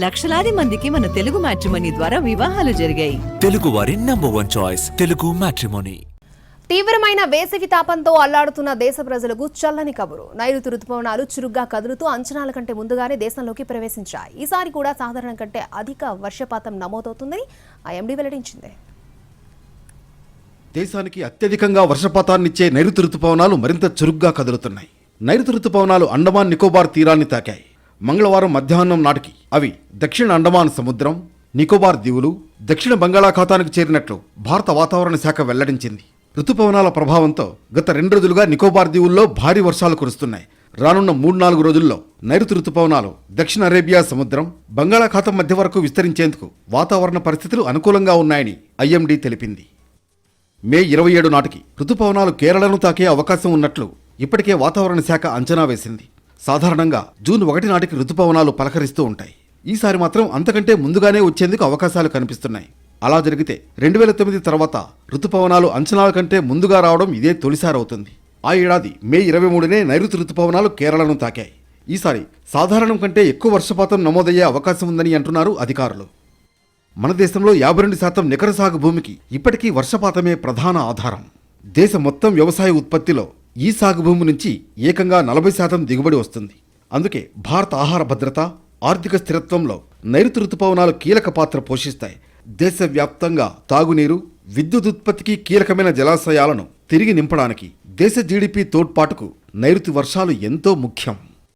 లక్షలాది మందికి మన తెలుగు మ్యాట్రిమోనీ ద్వారా వివాహాలు జరిగాయి. తెలుగు వారి నంబర్ 1 చాయిస్ తెలుగు మ్యాట్రిమోనీ. తీవ్రమైన వేసవి తాపంతో అల్లాడుతున్న దేశ ప్రజలకు చల్లని కబురు. నైరుతి రుతుపవనాలు చురుగ్గా కదులుతూ అంచనాల కంటే ముందుగానే దేశంలోకి ప్రవేశించాయి. ఈసారి కూడా సాధారణం కంటే అధిక వర్షపాతం నమోదవుతుందని ఐఎండీ వెల్లడించింది. దేశానికి అత్యధికంగా వర్షపాతాన్నిచ్చే నైరుతి రుతుపవనాలు మరింత చురుగ్గా కదులుతున్నాయి. నైరుతి రుతుపవనాలు అండమాన్ నికోబార్ తీరాన్ని తాకాయి. మంగళవారం మధ్యాహ్నం నాటికి అవి దక్షిణ అండమాన్ సముద్రం, నికోబార్ దీవులు, దక్షిణ బంగాళాఖాతానికి చేరినట్లు భారత వాతావరణ శాఖ వెల్లడించింది. రుతుపవనాల ప్రభావంతో గత 2 రోజులుగా నికోబార్ దీవుల్లో భారీ వర్షాలు కురుస్తున్నాయి. రానున్న 3-4 రోజుల్లో నైరుతి రుతుపవనాలు దక్షిణ అరేబియా సముద్రం, బంగాళాఖాతం మధ్య వరకు విస్తరించేందుకు వాతావరణ పరిస్థితులు అనుకూలంగా ఉన్నాయని ఐఎండీ తెలిపింది. మే 27 నాటికి రుతుపవనాలు కేరళను తాకే అవకాశం ఉన్నట్లు ఇప్పటికే వాతావరణ శాఖ అంచనా వేసింది. సాధారణంగా జూన్ 1 నాటికి రుతుపవనాలు పలకరిస్తూ ఉంటాయి. ఈసారి మాత్రం అంతకంటే ముందుగానే వచ్చేందుకు అవకాశాలు కనిపిస్తున్నాయి. అలా జరిగితే 2009 తర్వాత రుతుపవనాలు అంచనాల కంటే ముందుగా రావడం ఇదే తొలిసారవుతుంది. ఆ ఏడాది మే 23నే నైరుతి రుతుపవనాలు కేరళను తాకాయి. ఈసారి సాధారణం కంటే ఎక్కువ వర్షపాతం నమోదయ్యే అవకాశం ఉందని అంటున్నారు అధికారులు. మన దేశంలో 52% నికర సాగు భూమికి ఇప్పటికీ వర్షపాతమే ప్రధాన ఆధారం. దేశ మొత్తం వ్యవసాయ ఉత్పత్తిలో ఈ సాగు భూమి నుంచి ఏకంగా 40% దిగుబడి వస్తుంది. అందుకే భారత ఆహార భద్రత, ఆర్థిక స్థిరత్వంలో నైరుతి రుతుపవనాలు కీలక పాత్ర పోషిస్తాయి. దేశవ్యాప్తంగా తాగునీరు, విద్యుత్ ఉత్పత్తికి కీలకమైన జలాశయాలను తిరిగి నింపడానికి దేశ జీడీపీ తోడ్పాటుకు నైరుతి వర్షాలు ఎంతో ముఖ్యం.